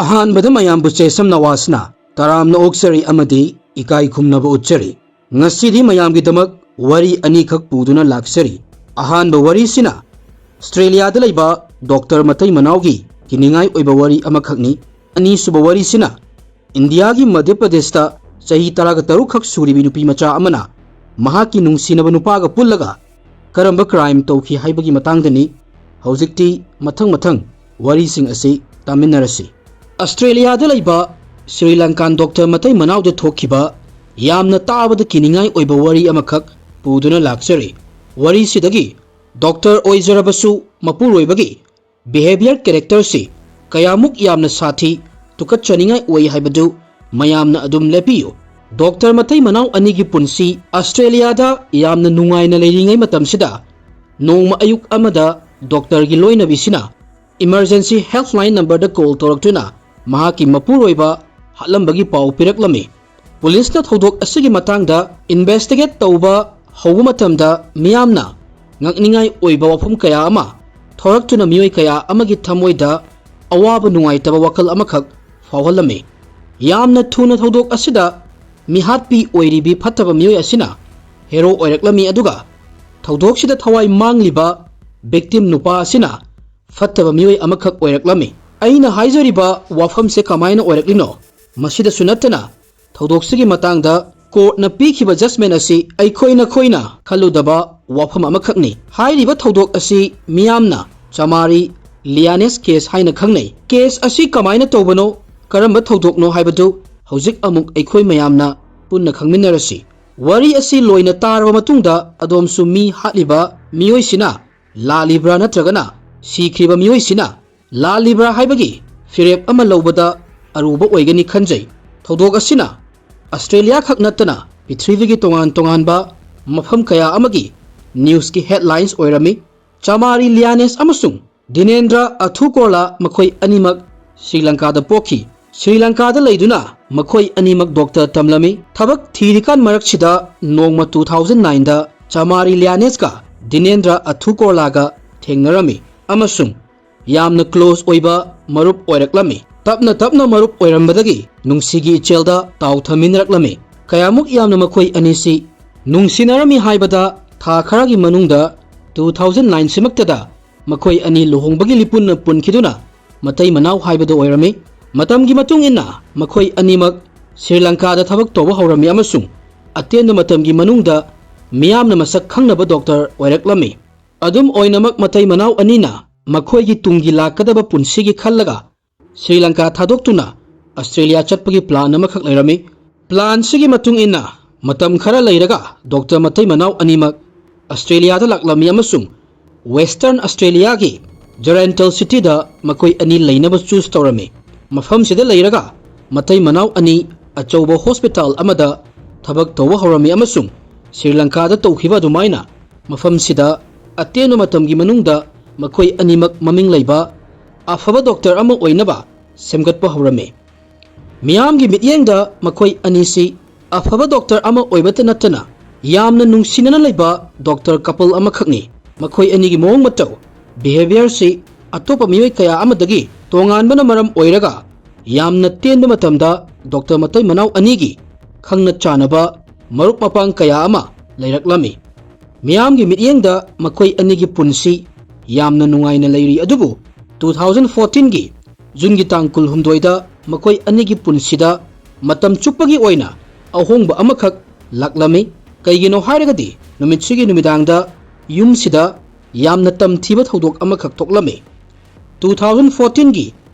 ꯑꯍꯥꯟꯕꯗ ꯃꯌꯥꯝꯕꯨ ꯆꯦꯁꯝꯅ ꯋꯥꯁꯅ ꯇꯔꯥꯝꯅ ꯑꯣꯛꯆꯔꯤ ꯑꯃꯗꯤ ꯏꯀꯥꯏ ꯈꯨꯝꯅꯕ ꯎꯠꯆꯔꯤ꯫ ꯉꯁꯤꯗꯤ ꯃꯌꯥꯝꯒꯤꯗꯃꯛ ꯋꯥꯔꯤ ꯑꯅꯤꯈꯛ ꯄꯨꯗꯨꯅ ꯂꯥꯛꯆꯔꯤ꯫ ꯑꯍꯥꯟꯕ ꯋꯥꯔꯤꯁꯤꯅ ꯑꯁꯇ꯭ꯔꯦꯂꯤꯌꯥꯗ ꯂꯩꯕ ꯗꯣꯛꯇꯔ ꯃꯇꯩ ꯃꯅꯥꯎꯒꯤ ꯀꯤꯅꯤꯡꯉꯥꯏ ꯑꯣꯏꯕ ꯋꯥꯔꯤ ꯑꯃꯈꯛꯅꯤ꯫ ꯑꯅꯤꯁꯨꯕ ꯋꯥꯔꯤꯁꯤꯅ ꯏꯟꯗꯤꯌꯥꯒꯤ ꯃꯙ꯭ꯌ ꯄ꯭ꯔꯗꯦꯁꯇ ꯆꯍꯤ 13 ꯈꯛ ꯁꯨꯔꯤꯕꯤ ꯅꯨꯄꯤ ꯃꯆꯥ ꯑꯃꯅ ꯃꯍꯥꯛꯀꯤ ꯅꯨꯡꯁꯤꯅꯕ ꯅꯨꯄꯥꯒ ꯄꯨꯜꯂꯒ ꯀꯔꯝꯕ ꯀ꯭ꯔꯥꯏꯝ ꯇꯧꯈꯤ ꯍꯥꯏꯕꯒꯤ ꯃꯇꯥꯡꯗꯅꯤ꯫ ꯍꯧꯖꯤꯛꯇꯤ ꯃꯊꯪ ꯋꯥꯔꯤꯁꯤꯡ ꯑꯁꯤ ꯇꯥꯃꯤꯟꯅꯔꯁꯤ꯫ ꯑꯁꯇ꯭ꯔꯦꯂꯤꯌꯥꯗ ꯂꯩꯕ ꯁ꯭ꯔꯤꯂꯪꯀꯥꯟ ꯗꯣꯛꯇꯔ ꯃꯇꯩ ꯃꯅꯥꯎꯗ ꯊꯣꯛꯈꯤꯕ ꯌꯥꯝꯅ ꯇꯥꯕꯗ ꯀꯤꯅꯤꯡꯉꯥꯏ ꯑꯣꯏꯕ ꯋꯥꯔꯤ ꯑꯃꯈꯛ ꯄꯨꯗꯨꯅ ꯂꯥꯛꯆꯔꯤ꯫ ꯋꯥꯔꯤꯁꯤꯗꯒꯤ ꯗꯣꯛꯇꯔ ꯑꯣꯏꯖꯔꯕꯁꯨ ꯃꯄꯨꯔꯣꯏꯕꯒꯤ ꯕꯤꯍꯦꯕꯤꯌꯔ ꯀꯦꯔꯦꯛꯇꯔꯁꯤ ꯀꯌꯥꯃꯨꯛ ꯌꯥꯝꯅ ꯁꯥꯊꯤ ꯇꯨꯀꯠꯆꯅꯤꯡꯉꯥꯏ ꯑꯣꯏ ꯍꯥꯏꯕꯗꯨ ꯃꯌꯥꯝꯅ ꯑꯗꯨꯝ ꯂꯦꯞꯄꯤꯌꯨ꯫ ꯗꯣꯛꯇꯔ ꯃꯇꯩ ꯃꯅꯥꯎ ꯑꯅꯤꯒꯤ ꯄꯨꯟꯁꯤ ꯑꯁꯇ꯭ꯔꯦꯂꯤꯌꯥꯗ ꯌꯥꯝꯅ ꯅꯨꯡꯉꯥꯏꯅ ꯂꯩꯔꯤꯉꯩ ꯃꯇꯝꯁꯤꯗ ꯅꯣꯡꯃ ꯑꯌꯨꯛ ꯑꯃꯗ ꯗꯣꯛꯇꯔꯒꯤ ꯂꯣꯏꯅꯕꯤꯁꯤꯅ ꯏꯃꯔꯖꯦꯟꯁꯤ ꯍꯦꯜꯞꯂꯥꯏꯟ ꯅꯝꯕꯔꯗ ꯀꯣꯜ ꯇꯧꯔꯛꯇꯨꯅ ꯃꯍꯥꯛꯀꯤ ꯃꯄꯨꯔꯣꯏꯕ ꯍꯥꯠꯂꯝꯕꯒꯤ ꯄꯥꯎ ꯄꯤꯔꯛꯂꯝꯃꯤ꯫ ꯄꯨꯂꯤꯁꯅ ꯊꯧꯗꯣꯛ ꯑꯁꯤꯒꯤ ꯃꯇꯥꯡꯗ ꯏꯟꯚꯦꯁꯇꯤꯒꯦꯠ ꯇꯧꯕ ꯍꯧꯕ ꯃꯇꯝꯗ ꯃꯤꯌꯥꯝꯅ ꯉꯛꯅꯤꯡꯉꯥꯏ ꯑꯣꯏꯕ ꯋꯥꯐꯝ ꯀꯌꯥ ꯑꯃ ꯊꯣꯔꯛꯇꯨꯅ ꯃꯤꯑꯣꯏ ꯀꯌꯥ ꯑꯃꯒꯤ ꯊꯃꯣꯏꯗ ꯑꯋꯥꯕ ꯅꯨꯡꯉꯥꯏꯇꯕ ꯋꯥꯈꯜ ꯑꯃꯈꯛ ꯐꯥꯎꯍꯜꯂꯝꯃꯤ꯫ ꯌꯥꯝꯅ ꯊꯨꯅ ꯊꯧꯗꯣꯛ ꯑꯁꯤꯗ ꯃꯤꯍꯥꯠꯄꯤ ꯑꯣꯏꯔꯤꯕꯤ ꯐꯠꯇꯕ ꯃꯤꯑꯣꯏ ꯑꯁꯤꯅ ꯍꯦꯔꯣ ꯑꯣꯏꯔꯛꯂꯝꯃꯤ, ꯑꯗꯨꯒ ꯊꯧꯗꯣꯛꯁꯤꯗ ꯊꯋꯥꯏ ꯃꯥꯡꯂꯤꯕ ꯚꯤꯛꯇꯤꯝ ꯅꯨꯄꯥ ꯑꯁꯤꯅ ꯐꯠꯇꯕ ꯃꯤꯑꯣꯏ ꯑꯃꯈꯛ ꯑꯣꯏꯔꯛꯂꯝꯃꯤ꯫ ꯑꯩꯅ ꯍꯥꯏꯖꯔꯤꯕ ꯋꯥꯐꯝꯁꯦ ꯀꯃꯥꯏꯅ ꯑꯣꯏꯔꯛꯂꯤꯅꯣ? ꯃꯁꯤꯗꯁꯨ ꯅꯠꯇꯅ ꯊꯧꯗꯣꯛꯁꯤꯒꯤ ꯃꯇꯥꯡꯗ ꯀꯣꯔꯠꯅ ꯄꯤꯈꯤꯕ ꯖꯖꯃꯦꯟ ꯑꯁꯤ ꯑꯩꯈꯣꯏꯅ ꯈꯜꯂꯨꯗꯕ ꯋꯥꯐꯝ ꯑꯃꯈꯛꯅꯤ꯫ ꯍꯥꯏꯔꯤꯕ ꯊꯧꯗꯣꯛ ꯑꯁꯤ ꯃꯤꯌꯥꯝꯅ ꯆꯃꯥꯔꯤ ꯂꯤꯌꯥꯅꯦꯁ ꯀꯦꯁ ꯍꯥꯏꯅ ꯈꯪꯅꯩ꯫ ꯀꯦꯁ ꯑꯁꯤ ꯀꯃꯥꯏꯅ ꯇꯧꯕꯅꯣ, ꯀꯔꯝꯕ ꯊꯧꯗꯣꯛꯅꯣ ꯍꯥꯏꯕꯗꯨ ꯍꯧꯖꯤꯛ ꯑꯃꯨꯛ ꯑꯩꯈꯣꯏ ꯃꯌꯥꯝꯅ ꯄꯨꯟꯅ ꯈꯪꯃꯤꯟꯅꯔꯁꯤ꯫ ꯋꯥꯔꯤ ꯑꯁꯤ ꯂꯣꯏꯅ ꯇꯥꯔꯕ ꯃꯇꯨꯡꯗ ꯑꯗꯣꯝꯁꯨ ꯃꯤ ꯍꯥꯠꯂꯤꯕ ꯃꯤꯑꯣꯏꯁꯤꯅ ꯂꯥꯜꯂꯤꯕ꯭ꯔꯥ ꯅꯠꯇ꯭ꯔꯒꯅ ꯁꯤꯈ꯭ꯔꯤꯕ ꯃꯤꯑꯣꯏꯁꯤꯅ ꯂꯥꯜꯂꯤꯕ꯭ꯔꯥ ꯍꯥꯏꯕꯒꯤ ꯐꯤꯔꯦꯞ ꯑꯃ ꯂꯧꯕꯗ ꯑꯔꯨꯕ ꯑꯣꯏꯒꯅꯤ ꯈꯟꯖꯩ꯫ ꯊꯧꯗꯣꯛ ꯑꯁꯤꯅ ꯑꯁꯇ꯭ꯔꯦꯂꯤꯌꯥ ꯈꯛ ꯅꯠꯇꯅ ꯄ꯭ꯔꯤꯊꯤꯕꯤꯒꯤ ꯇꯣꯉꯥꯟ ꯇꯣꯉꯥꯟꯕ ꯃꯐꯝ ꯀꯌꯥ ꯑꯃꯒꯤ ꯅ꯭ꯌꯨꯁꯀꯤ ꯍꯦꯗꯂꯥꯏꯟꯁ ꯑꯣꯏꯔꯝꯃꯤ꯫ ꯆꯃꯥꯔꯤ ꯂꯤꯌꯥꯅꯦꯁ ꯑꯃꯁꯨꯡ ꯗꯤꯅꯦꯟꯗ꯭ꯔ ꯑꯊꯨꯀꯣꯔꯂꯥ ꯃꯈꯣꯏ ꯑꯅꯤꯃꯛ ꯁ꯭ꯔꯤꯂꯪꯀꯥꯗ ꯄꯣꯛꯈꯤ꯫ ꯁ꯭ꯔꯤꯂꯪꯀꯥꯗ ꯂꯩꯗꯨꯅ ꯃꯈꯣꯏ ꯑꯅꯤꯃꯛ ꯗꯣꯛꯇꯔ ꯇꯝꯂꯝꯃꯤ꯫ ꯊꯕꯛ ꯊꯤꯔꯤꯀꯥꯟ ꯃꯔꯛꯁꯤꯗ ꯅꯣꯡꯃ 2009ꯗ ꯆꯃꯥꯔꯤ ꯂꯤꯌꯥꯅꯦꯁꯀ ꯗꯤꯅꯦꯟꯗ꯭ꯔ ꯑꯊꯨꯀꯣꯔꯂꯥꯒ ꯊꯦꯡꯅꯔꯝꯃꯤ ꯑꯃꯁꯨꯡ ꯌꯥꯝꯅ ꯀ꯭ꯂꯣꯖ ꯑꯣꯏꯕ ꯃꯔꯨꯞ ꯑꯣꯏꯔꯛꯂꯝꯃꯤ꯫ ꯇꯞꯅ ꯇꯞꯅ ꯃꯔꯨꯞ ꯑꯣꯏꯔꯝꯕꯗꯒꯤ ꯅꯨꯡꯁꯤꯒꯤ ꯏꯆꯦꯜꯗ ꯇꯥꯎꯊꯃꯤꯟꯅꯔꯛꯂꯝꯃꯤ꯫ ꯀꯌꯥꯃꯨꯛ ꯌꯥꯝꯅ ꯃꯈꯣꯏ ꯑꯅꯤꯁꯤ ꯅꯨꯡꯁꯤꯅꯔꯝꯃꯤ ꯍꯥꯏꯕꯗ ꯊꯥ ꯈꯔꯒꯤ ꯃꯅꯨꯡꯗ 2009 ꯁꯤꯃꯛꯇꯗ ꯃꯈꯣꯏ ꯑꯅꯤ ꯂꯨꯍꯣꯡꯕꯒꯤ ꯂꯤꯄꯨꯟꯅ ꯄꯨꯟꯈꯤꯗꯨꯅ ꯃꯇꯩ ꯃꯅꯥꯎ ꯍꯥꯏꯕꯗꯨ ꯑꯣꯏꯔꯝꯃꯤ꯫ ꯃꯇꯝꯒꯤ ꯃꯇꯨꯡ ꯏꯟꯅ ꯃꯈꯣꯏ ꯑꯅꯤꯃꯛ ꯁ꯭ꯔꯤꯂꯪꯀꯥꯗ ꯊꯕꯛ ꯇꯧꯕ ꯍꯧꯔꯝꯃꯤ ꯑꯃꯁꯨꯡ ꯑꯇꯦꯟꯕ ꯃꯇꯝꯒꯤ ꯃꯅꯨꯡꯗ ꯃꯤꯌꯥꯝꯅ ꯃꯁꯛ ꯈꯪꯅꯕ ꯗꯣꯛꯇꯔ ꯑꯣꯏꯔꯛꯂꯝꯃꯤ꯫ ꯑꯗꯨꯝ ꯑꯣꯏꯅꯃꯛ ꯃꯇꯩ ꯃꯅꯥꯎ ꯑꯅꯤꯅ ꯃꯈꯣꯏꯒꯤ ꯇꯨꯡꯒꯤ ꯂꯥꯛꯀꯗꯕ ꯄꯨꯟꯁꯤꯒꯤ ꯈꯜꯂꯒ ꯁ꯭ꯔꯤꯂꯪꯀꯥ ꯊꯥꯗꯣꯛꯇꯨꯅ ꯑꯁꯇ꯭ꯔꯦꯂꯤꯌꯥ ꯆꯠꯄꯒꯤ ꯄ꯭ꯂꯥꯟ ꯑꯃꯈꯛ ꯂꯩꯔꯝꯃꯤ꯫ ꯄ꯭ꯂꯥꯟꯁꯤꯒꯤ ꯃꯇꯨꯡ ꯏꯟꯅ ꯃꯇꯝ ꯈꯔ ꯂꯩꯔꯒ ꯗꯣꯛꯇꯔ ꯃꯇꯩ ꯃꯅꯥꯎ ꯑꯅꯤꯃꯛ ꯑꯁꯇ꯭ꯔꯦꯂꯤꯌꯥꯗ ꯂꯥꯛꯂꯝꯃꯤ ꯑꯃꯁꯨꯡ ꯋꯦꯁꯇꯔꯟ ꯑꯁꯇ꯭ꯔꯦꯂꯤꯌꯥꯒꯤ ꯖꯔꯦꯟꯇꯜ ꯁꯤꯇꯤꯗ ꯃꯈꯣꯏ ꯑꯅꯤ ꯂꯩꯅꯕ ꯆꯨꯁ ꯇꯧꯔꯝꯃꯤ꯫ ꯃꯐꯝꯁꯤꯗ ꯂꯩꯔꯒ ꯃꯇꯩ ꯃꯅꯥꯎ ꯑꯅꯤ ꯑꯆꯧꯕ ꯍꯣꯁꯄꯤꯇꯥꯜ ꯑꯃꯗ ꯊꯕꯛ ꯇꯧꯕ ꯍꯧꯔꯝꯃꯤ ꯑꯃꯁꯨꯡ ꯁ꯭ꯔꯤꯂꯪꯀꯥꯗ ꯇꯧꯈꯤꯕ ꯑꯗꯨꯃꯥꯏꯅ ꯃꯐꯝꯁꯤꯗ ꯑꯇꯦꯟꯕ ꯃꯇꯝꯒꯤ ꯃꯅꯨꯡꯗ ꯃꯈꯣꯏ ꯑꯅꯤꯃꯛ ꯃꯃꯤꯡ ꯂꯩꯕ ꯑꯐꯕ ꯗꯣꯛꯇꯔ ꯑꯃ ꯑꯣꯏꯅꯕ ꯁꯦꯝꯒꯠꯄ ꯍꯧꯔꯝꯃꯤ꯫ ꯃꯤꯌꯥꯝꯒꯤ ꯃꯤꯠꯌꯦꯡꯗ ꯃꯈꯣꯏ ꯑꯅꯤꯁꯤ ꯑꯐꯕ ꯗꯣꯛꯇꯔ ꯑꯃ ꯑꯣꯏꯕꯇ ꯅꯠꯇꯅ ꯌꯥꯝꯅ ꯅꯨꯡꯁꯤꯅꯅ ꯂꯩꯕ ꯗꯣꯛꯇꯔ ꯀꯄꯜ ꯑꯃꯈꯛꯅꯤ꯫ ꯃꯈꯣꯏ ꯑꯅꯤꯒꯤ ꯃꯑꯣꯡ ꯃꯇꯧ, ꯕꯤꯍꯦꯕꯤꯌꯔꯁꯤ ꯑꯇꯣꯞꯄ ꯃꯤꯑꯣꯏ ꯀꯌా ꯑꯃꯗꯒꯤ ꯇꯣꯉꯥꯟꯕꯅ ꯃꯔꯝ ꯑꯣꯏꯔꯒ ꯌꯥꯝꯅ ꯇꯦꯟꯕ ꯃꯇꯝꯗ ꯗꯣꯛꯇꯔ ꯃꯇꯩ ꯃꯅꯥꯎ ꯑꯅꯤꯒꯤ ꯈꯪꯅ ꯆꯥꯟꯅꯕ ꯃꯔꯨꯞ ꯃꯄꯥꯡ ꯀꯌꯥ ꯑꯃ ꯂꯩꯔꯛꯂꯝꯃꯤ꯫ ꯃꯤꯌꯥꯝꯒꯤ ꯃꯤꯠꯌꯦꯡꯗ ꯃꯈꯣꯏ ꯑꯅꯤꯒꯤ ꯄꯨꯟꯁꯤ ꯌꯥꯝꯅ ꯅꯨꯡꯉꯥꯏꯅ ꯂꯩꯔꯤ, ꯑꯗꯨꯕꯨ 2014ꯒꯤ ꯖꯨꯟꯒꯤ ꯇꯥꯡ 12ꯗ ꯃꯈꯣꯏ ꯑꯅꯤꯒꯤ ꯄꯨꯟꯁꯤꯗ ꯃꯇꯝ ꯆꯨꯞꯄꯒꯤ ꯑꯣꯏꯅ ꯑꯍꯣꯡꯕ ꯑꯃꯈꯛ ꯂꯥꯛꯂꯝꯃꯤ꯫ ꯀꯩꯒꯤꯅꯣ ꯍꯥꯏꯔꯒꯗꯤ ꯅꯨꯃꯤꯠꯁꯤꯒꯤ ꯅꯨꯃꯤꯗꯥꯡꯗ ꯌꯨꯝꯁꯤꯗ ꯌꯥꯝꯅ ꯇꯝꯊꯤꯕ ꯊꯧꯗꯣꯛ ꯑꯃꯈꯛ ꯊꯣꯛꯂꯝꯃꯤ꯫ 2014ꯒꯤ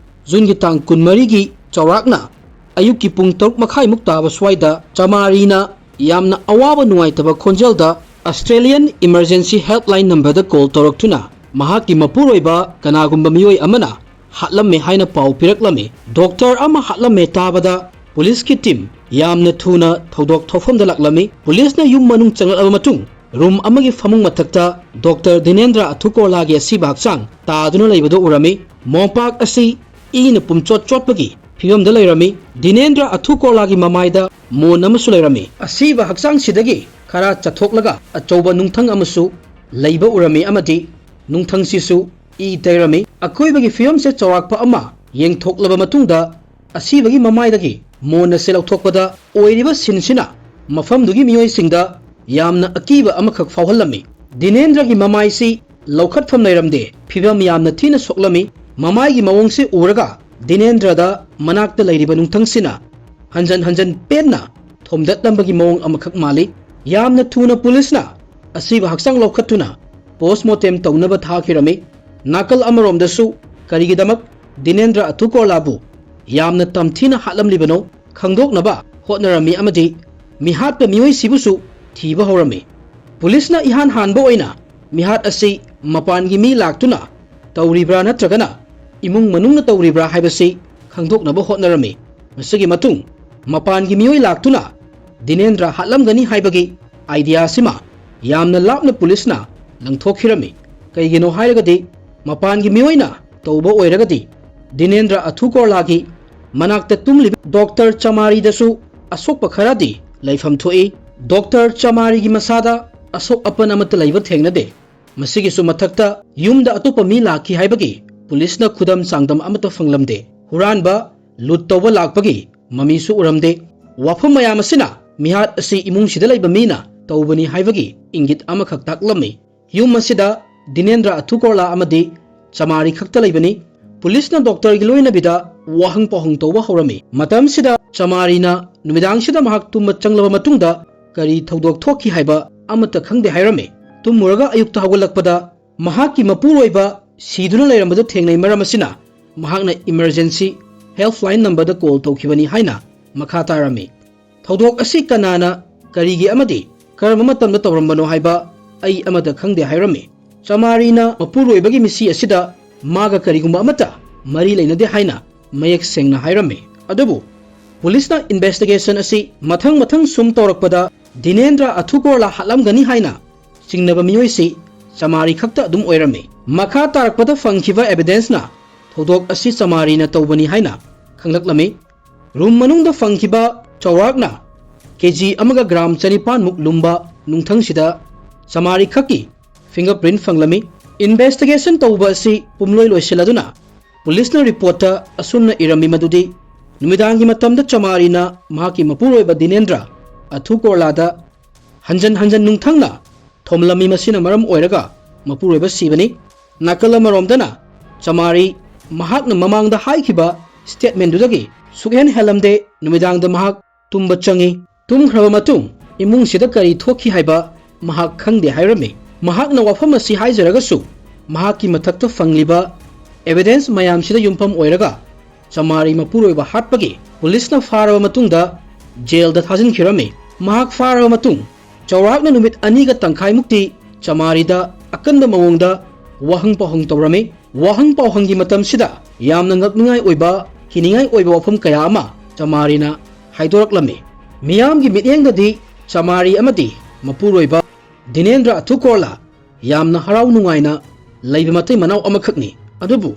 ꯖꯨꯟꯒꯤ ꯇꯥꯡ 24ꯒꯤ ꯆꯥꯎꯔꯥꯛꯅ ꯑꯌꯨꯛꯀꯤ ꯄꯨꯡ 6:30 ꯇꯥꯕ ꯁ꯭ꯋꯥꯏꯗ ꯆꯃꯥꯔꯤꯅ ꯌꯥꯝꯅ ꯑꯋꯥꯕ ꯅꯨꯡꯉꯥꯏꯇꯕ ꯈꯣꯟꯖꯦꯜꯗ ꯑꯁꯇ꯭ꯔꯦꯂꯤꯌꯟ ꯏꯃꯔꯖꯦꯟꯁꯤ ꯍꯦꯜꯞꯂꯥꯏꯟ ꯅꯝꯕꯔꯗ ꯀꯣꯜ ꯇꯧꯔꯛꯇꯨꯅ ꯃꯍꯥꯛꯀꯤ ꯃꯄꯨꯔꯣꯏꯕ ꯀꯅꯥꯒꯨꯝꯕ ꯃꯤꯑꯣꯏ ꯑꯃꯅ ꯍꯥꯠꯂꯝꯃꯦ ꯍꯥꯏꯅ ꯄꯥꯎ ꯄꯤꯔꯛꯂꯝꯃꯤ꯫ ꯗꯣꯛꯇꯔ ꯑꯃ ꯍꯥꯠꯂꯝꯃꯦ ꯇꯥꯕꯗ ꯄꯨꯂꯤꯁꯀꯤ ꯇꯤꯝ ꯌꯥꯝꯅ ꯊꯨꯅ ꯊꯧꯗꯣꯛ ꯊꯣꯛꯐꯝꯗ ꯂꯥꯛꯂꯝꯃꯤ꯫ ꯄꯨꯂꯤꯁꯅ ꯌꯨꯝ ꯃꯅꯨꯡ ꯆꯪꯂꯛꯂꯕ ꯃꯇꯨꯡ ꯔꯨꯝ ꯑꯃꯒꯤ ꯐꯃꯨꯡ ꯃꯊꯛꯇ ꯗꯣꯛꯇꯔ ꯗꯤꯅꯦꯟꯗ꯭ꯔ ꯑꯊꯨꯀꯣꯔꯂꯥꯒꯤ ꯑꯁꯤꯕ ꯍꯛꯆꯥꯡ ꯇꯥꯗꯨꯅ ꯂꯩꯕꯗꯨ ꯎꯔꯝꯃꯤ꯫ ꯃꯣꯝꯄꯥꯛ ꯑꯁꯤ ꯏꯅ ꯄꯨꯝꯆꯣꯠ ꯆꯣꯠꯄꯒꯤ ꯐꯤꯚꯝꯗ ꯂꯩꯔꯝꯃꯤ꯫ ꯗꯤꯅꯦꯟꯗ꯭ꯔ ꯑꯊꯨꯀꯣꯔꯂꯥꯒꯤ ꯃꯃꯥꯏꯗ ꯃꯣꯟ ꯑꯃꯁꯨ ꯂꯩꯔꯝꯃꯤ꯫ ꯑꯁꯤꯕ ꯍꯛꯆꯥꯡꯁꯤꯗꯒꯤ ꯈꯔ ꯆꯠꯊꯣꯛꯂꯒ ꯑꯆꯧꯕ ꯅꯨꯡꯊꯪ ꯑꯃꯁꯨ ꯂꯩꯕ ꯎꯔꯝꯃꯤ ꯑꯃꯗꯤ ꯅꯨꯡꯊꯪꯁꯤꯁꯨ ꯏ ꯇꯩꯔꯝꯃꯤ꯫ ꯑꯀꯣꯏꯕꯒꯤ ꯐꯤꯚꯝꯁꯦ ꯆꯥꯎꯔꯥꯛꯄ ꯑꯃ ꯌꯦꯡꯊꯣꯛꯂꯕ ꯃꯇꯨꯡꯗ ꯑꯁꯤꯕꯒꯤ ꯃꯃꯥꯏꯗꯒꯤ ꯃꯣꯟ ꯑꯁꯤ ꯂꯧꯊꯣꯛꯄꯗ ꯑꯣꯏꯔꯤꯕ ꯁꯤꯟꯁꯤꯅ ꯃꯐꯝꯗꯨꯒꯤ ꯃꯤꯑꯣꯏꯁꯤꯡꯗ ꯌꯥꯝꯅ ꯑꯀꯤꯕ ꯑꯃꯈꯛ ꯐꯥꯎꯍꯜꯂꯝꯃꯤ꯫ ꯗꯤꯅꯦꯟꯗ꯭ꯔꯒꯤ ꯃꯃꯥꯏꯁꯤ ꯂꯧꯈꯠꯐꯝ ꯂꯩꯔꯝꯗꯦ, ꯐꯤꯕꯝ ꯌꯥꯝꯅ ꯊꯤꯅ ꯁꯣꯛꯂꯝꯃꯤ꯫ ꯃꯃꯥꯏꯒꯤ ꯃꯑꯣꯡꯁꯤ ꯎꯔꯒ ꯗꯤꯅꯦꯟꯗ꯭ꯔꯗ ꯃꯅꯥꯛꯇ ꯂꯩꯔꯤꯕ ꯅꯨꯡꯊꯪꯁꯤꯅ ꯍꯟꯖꯟ ꯍꯟꯖꯟ ꯄꯦꯟꯅ ꯊꯣꯝꯗꯠꯂꯝꯕꯒꯤ ꯃꯑꯣꯡ ꯑꯃꯈꯛ ꯃꯥꯜꯂꯤ꯫ ꯌꯥꯝꯅ ꯊꯨꯅ ꯄꯨꯂꯤꯁꯅ ꯑꯁꯤꯕ ꯍꯛꯆꯥꯡ ꯂꯧꯈꯠꯇꯨꯅ ꯄꯣꯁꯠꯃꯣꯔꯇꯦꯝ ꯇꯧꯅꯕ ꯊꯥꯈꯤꯔꯝꯃꯤ꯫ ꯅꯥꯀꯜ ꯑꯃꯔꯣꯝꯗꯁꯨ ꯀꯔꯤꯒꯤꯗꯃꯛ ꯗꯤꯅꯦꯟꯗ꯭ꯔ ꯑꯊꯨꯀꯣꯔꯂꯥꯕꯨ ꯌꯥꯝꯅ ꯇꯝꯊꯤꯅ ꯍꯥꯠꯂꯝꯂꯤꯕꯅꯣ ꯈꯪꯗꯣꯛꯅꯕ ꯍꯣꯠꯅꯔꯝꯃꯤ ꯑꯃꯗꯤ ꯃꯤꯍꯥꯠꯄ ꯃꯤꯑꯣꯏꯁꯤꯕꯨꯁꯨ ꯊꯤꯕ ꯍꯧꯔꯝꯃꯤ꯫ ꯄꯨꯂꯤꯁꯅ ꯏꯍꯥꯟ ꯍꯥꯟꯕ ꯑꯣꯏꯅ ꯃꯤꯍꯥꯠ ꯑꯁꯤ ꯃꯄꯥꯟꯒꯤ ꯃꯤ ꯂꯥꯛꯇꯨꯅ ꯇꯧꯔꯤꯕ꯭ꯔꯥ ꯅꯠꯇ꯭ꯔꯒꯅ ꯏꯃꯨꯡ ꯃꯅꯨꯡꯅ ꯇꯧꯔꯤꯕ꯭ꯔꯥ ꯍꯥꯏꯕꯁꯤ ꯈꯪꯗꯣꯛꯅꯕ ꯍꯣꯠꯅꯔꯝꯃꯤ꯫ ꯃꯁꯤꯒꯤ ꯃꯇꯨꯡ ꯃꯄꯥꯟꯒꯤ ꯃꯤꯑꯣꯏ ꯂꯥꯛꯇꯨꯅ ꯗꯤꯅꯦꯟꯗ꯭ꯔ ꯍꯥꯠꯂꯝꯒꯅꯤ ꯍꯥꯏꯕꯒꯤ ꯑꯥꯏꯗꯤꯌꯥꯁꯤꯃ ꯌꯥꯝꯅ ꯂꯥꯞꯅ ꯄꯨꯂꯤꯁꯅ ꯂꯪꯊꯣꯛꯈꯤꯔꯝꯃꯤ꯫ ꯀꯩꯒꯤꯅꯣ ꯍꯥꯏꯔꯒꯗꯤ ꯃꯄꯥꯟꯒꯤ ꯃꯤꯑꯣꯏꯅ ꯇꯧꯕ ꯑꯣꯏꯔꯒꯗꯤ ꯗꯤꯅꯦꯟꯗ꯭ꯔ ꯑꯊꯨꯀꯣꯔꯂꯥꯒꯤ ꯃꯅꯥꯛꯇ ꯇꯨꯝꯂꯤꯕ ꯗꯣꯛꯇꯔ ꯆꯃꯥꯔꯤꯗꯁꯨ ꯑꯁꯣꯛꯄ ꯈꯔꯗꯤ ꯂꯩꯐꯝ ꯊꯣꯛꯏ꯫ ꯗꯣꯛꯇꯔ ꯆꯃꯥꯔꯤꯒꯤ ꯃꯁꯥꯗ ꯑꯁꯣꯛ ꯑꯄꯟ ꯑꯃꯠꯇ ꯂꯩꯕ ꯊꯦꯡꯅꯗꯦ꯫ ꯃꯁꯤꯒꯤꯁꯨ ꯃꯊꯛꯇ ꯌꯨꯝꯗ ꯑꯇꯣꯞꯄ ꯃꯤ ꯂꯥꯛꯈꯤ ꯍꯥꯏꯕꯒꯤ ꯄꯨꯂꯤꯁꯅ ꯈꯨꯗꯝ ꯆꯥꯡꯗꯝ ꯑꯃꯠꯇ ꯐꯪꯂꯝꯗꯦ꯫ ꯍꯨꯔꯥꯟꯕ, ꯂꯨꯠ ꯇꯧꯕ ꯂꯥꯛꯄꯒꯤ ꯃꯃꯤꯁꯨ ꯎꯔꯝꯗꯦ꯫ ꯋꯥꯐꯝ ꯃꯌꯥꯝ ꯑꯁꯤꯅ ꯃꯤꯍꯥꯠ ꯑꯁꯤ ꯏꯃꯨꯡꯁꯤꯗ ꯂꯩꯕ ꯃꯤꯅ ꯇꯧꯕꯅꯤ ꯍꯥꯏꯕꯒꯤ ꯏꯪꯒꯤꯠ ꯑꯃꯈꯛ ꯇꯥꯛꯂꯝꯃꯤ꯫ ꯌꯨꯝ ꯑꯁꯤꯗ ꯗꯤꯅꯦꯟꯗ꯭ꯔ ꯑꯊꯨꯀꯣꯔꯂꯥ ꯑꯃꯗꯤ ꯆꯃꯥꯔꯤ ꯈꯛꯇ ꯂꯩꯕꯅꯤ꯫ ꯄꯨꯂꯤꯁꯅ ꯗꯣꯛꯇꯔꯒꯤ ꯂꯣꯏꯅꯕꯤꯗ ꯋꯥꯍꯪ ꯄꯥꯎꯍꯪ ꯇꯧꯕ ꯍꯧꯔꯝꯃꯤ꯫ ꯃꯇꯝꯁꯤꯗ ꯆꯃꯥꯔꯤꯅ ꯅꯨꯃꯤꯗꯥꯡꯁꯤꯗ ꯃꯍꯥꯛ ꯇꯨꯝꯕ ꯆꯪꯂꯕ ꯃꯇꯨꯡꯗ ꯀꯔꯤ ꯊꯧꯗꯣꯛ ꯊꯣꯛꯈꯤ ꯍꯥꯏꯕ ꯑꯃꯠꯇ ꯈꯪꯗꯦ ꯍꯥꯏꯔꯝꯃꯤ꯫ ꯇꯨꯝꯃꯨꯔꯒ ꯑꯌꯨꯛꯇ ꯍꯧꯒꯠꯂꯛꯄꯗ ꯃꯍꯥꯛꯀꯤ ꯃꯄꯨꯔꯣꯏꯕ ꯁꯤꯗꯨꯅ ꯂꯩꯔꯝꯕꯗꯨ ꯊꯦꯡꯅꯩ, ꯃꯔꯝ ꯑꯁꯤꯅ ꯃꯍꯥꯛꯅ ꯏꯃꯔꯖꯦꯟꯁꯤ ꯍꯦꯜꯞꯂꯥꯏꯟ ꯅꯝꯕꯔꯗ ꯀꯣꯜ ꯇꯧꯈꯤꯕꯅꯤ ꯍꯥꯏꯅ ꯃꯈꯥ ꯇꯥꯔꯝꯃꯤ꯫ ꯊꯧꯗꯣꯛ ꯑꯁꯤ ꯀꯅꯥꯅ, ꯀꯔꯤꯒꯤ ꯑꯃꯗꯤ ꯀꯔꯝꯕ ꯃꯇꯝꯗ ꯇꯧꯔꯝꯕꯅꯣ ꯍꯥꯏꯕ ꯑꯩ ꯑꯃꯠꯇ ꯈꯪꯗꯦ ꯍꯥꯏꯔꯝꯃꯤ꯫ ꯆꯃꯥꯔꯤꯅ ꯃꯄꯨꯔꯣꯏꯕꯒꯤ ꯃꯤꯁꯤ ꯑꯁꯤꯗ ꯃꯥꯒ ꯀꯔꯤꯒꯨꯝꯕ ꯑꯃꯠꯇ ꯃꯔꯤ ꯂꯩꯅꯗꯦ ꯍꯥꯏꯅ ꯃꯌꯦꯛ ꯁꯦꯡꯅ ꯍꯥꯏꯔꯝꯃꯤ꯫ ꯑꯗꯨꯕꯨ ꯄꯨꯂꯤꯁꯅ ꯏꯟꯚꯦꯁꯇꯤꯒꯦꯁꯟ ꯑꯁꯤ ꯃꯊꯪ ꯁꯨꯝ ꯇꯧꯔꯛꯄꯗ ꯗꯤꯅꯦꯟꯗ꯭ꯔ ꯑꯊꯨꯀꯣꯔꯂꯥ ꯍꯥꯠꯂꯝꯒꯅꯤ ꯍꯥꯏꯅ ꯆꯤꯡꯅꯕ ꯃꯤꯑꯣꯏꯁꯤ ꯆꯃꯥꯔꯤ ꯈꯛꯇ ꯑꯗꯨꯝ ꯑꯣꯏꯔꯝꯃꯤ꯫ ꯃꯈꯥ ꯇꯥꯔꯛꯄꯗ ꯐꯪꯈꯤꯕ ꯑꯦꯚꯤꯗꯦꯟꯁꯅ ꯊꯧꯗꯣꯛ ꯑꯁꯤ ꯆꯃꯥꯔꯤꯅ ꯇꯧꯕꯅꯤ ꯍꯥꯏꯅ ꯈꯪꯂꯛꯂꯝꯃꯤ꯫ ꯔꯨꯝ ꯃꯅꯨꯡꯗ ꯐꯪꯈꯤꯕ ꯆꯥꯎꯔꯥꯛꯅ ꯀꯦꯖꯤ 1ꯒ ꯒ꯭ꯔꯥꯝ 900ꯃꯨꯛ ꯂꯨꯝꯕ ꯅꯨꯡꯊꯪꯁꯤꯗ ꯆꯃꯥꯔꯤ ꯈꯛꯀꯤ ꯐꯤꯡꯒꯔꯄ꯭ꯔꯤꯟꯠ ꯐꯪꯂꯝꯃꯤ꯫ ꯏꯟꯚꯦꯁꯇꯤꯒꯦꯁꯟ ꯇꯧꯕ ꯑꯁꯤ ꯄꯨꯝꯂꯣꯏ ꯂꯣꯏꯁꯤꯜꯂꯗꯨꯅ ꯄꯨꯂꯤꯁꯅ ꯔꯤꯄꯣꯔꯠꯇ ꯑꯁꯨꯝꯅ ꯏꯔꯝꯃꯤ ꯃꯗꯨꯗꯤ ꯅꯨꯃꯤꯗꯥꯡꯒꯤ ꯃꯇꯝꯗ ꯆꯃꯥꯔꯤꯅ ꯃꯍꯥꯛꯀꯤ ꯃꯄꯨꯔꯣꯏꯕ ꯗꯤꯅꯦꯟꯗ꯭ꯔ ꯑꯊꯨꯀꯣꯔꯂꯥꯗ ꯍꯟꯖꯟ ꯍꯟꯖꯟ ꯅꯨꯡꯊꯪꯅ ꯊꯣꯝꯂꯝꯃꯤ, ꯃꯁꯤꯅ ꯃꯔꯝ ꯑꯣꯏꯔꯒ ꯃꯄꯨꯔꯣꯏꯕ ꯁꯤꯕꯅꯤ꯫ ꯅꯥꯀꯜ ꯑꯃꯔꯣꯝꯗꯅ ꯆꯃꯥꯔꯤ ꯃꯍꯥꯛꯅ ꯃꯃꯥꯡꯗ ꯍꯥꯏꯈꯤꯕ ꯁ꯭ꯇꯦꯠꯃꯦꯟꯠꯗꯨꯗꯒꯤ ꯁꯨꯛꯍꯦꯟ ꯍꯦꯜꯂꯝꯗꯦ꯫ ꯅꯨꯃꯤꯗꯥꯡꯗ ꯃꯍꯥꯛ ꯇꯨꯝꯕ ꯆꯪꯏ, ꯇꯨꯝꯈ꯭ꯔꯕ ꯃꯇꯨꯡ ꯏꯃꯨꯡꯁꯤꯗ ꯀꯔꯤ ꯊꯣꯛꯈꯤ ꯍꯥꯏꯕ ꯃꯍꯥꯛ ꯈꯪꯗꯦ ꯍꯥꯏꯔꯝꯃꯤ꯫ ꯃꯍꯥꯛꯅ ꯋꯥꯐꯝ ꯑꯁꯤ ꯍꯥꯏꯖꯔꯒꯁꯨ ꯃꯍꯥꯛꯀꯤ ꯃꯊꯛꯇ ꯐꯪꯂꯤꯕ ꯑꯦꯚꯤꯗꯦꯟꯁ ꯃꯌꯥꯝꯁꯤꯗ ꯌꯨꯝꯐꯝ ꯑꯣꯏꯔꯒ ꯆꯃꯥꯔꯤ ꯃꯄꯨꯔꯣꯏꯕ ꯍꯥꯠꯄꯒꯤ ꯄꯨꯂꯤꯁꯅ ꯐꯥꯔꯕ ꯃꯇꯨꯡꯗ ꯖꯦꯜꯗ ꯊꯥꯖꯤꯟꯈꯤꯔꯝꯃꯤ꯫ ꯃꯍꯥꯛ ꯐꯥꯔꯕ ꯃꯇꯨꯡ ꯆꯥꯎꯔꯥꯛꯅ ꯅꯨꯃꯤꯠ 2ꯒ ꯇꯪꯈꯥꯏꯃꯨꯛꯇꯤ ꯆꯃꯥꯔꯤꯗ ꯑꯀꯟꯕ ꯃꯑꯣꯡꯗ ꯋꯥꯍꯪ ꯄꯥꯎꯍꯪ ꯇꯧꯔꯝꯃꯤ꯫ ꯋꯥꯍꯪ ꯄꯥꯎꯍꯪꯒꯤ ꯃꯇꯝꯁꯤꯗ ꯌꯥꯝꯅ ꯉꯛꯅꯤꯡꯉꯥꯏ ꯑꯣꯏꯕ, ꯀꯤꯅꯤꯡꯉꯥꯏ ꯑꯣꯏꯕ ꯋꯥꯐꯝ ꯀꯌꯥ ꯑꯃ ꯆꯃꯥꯔꯤꯅ ꯍꯥꯏꯗꯣꯔꯛꯂꯝꯃꯤ꯫ ꯃꯤꯌꯥꯝꯒꯤ ꯃꯤꯠꯌꯦꯡꯗꯗꯤ ꯆꯃꯥꯔꯤ ꯑꯃꯗꯤ ꯃꯄꯨꯔꯣꯏꯕ ꯗꯤꯅꯦꯟꯗ꯭ꯔ ꯑꯊꯨꯀꯣꯔꯂꯥ ꯌꯥꯝꯅ ꯍꯔꯥꯎ ꯅꯨꯡꯉꯥꯏꯅ ꯂꯩꯕ ꯃꯇꯩ ꯃꯅꯥꯎ ꯑꯃꯈꯛꯅꯤ꯫ ꯑꯗꯨꯕꯨ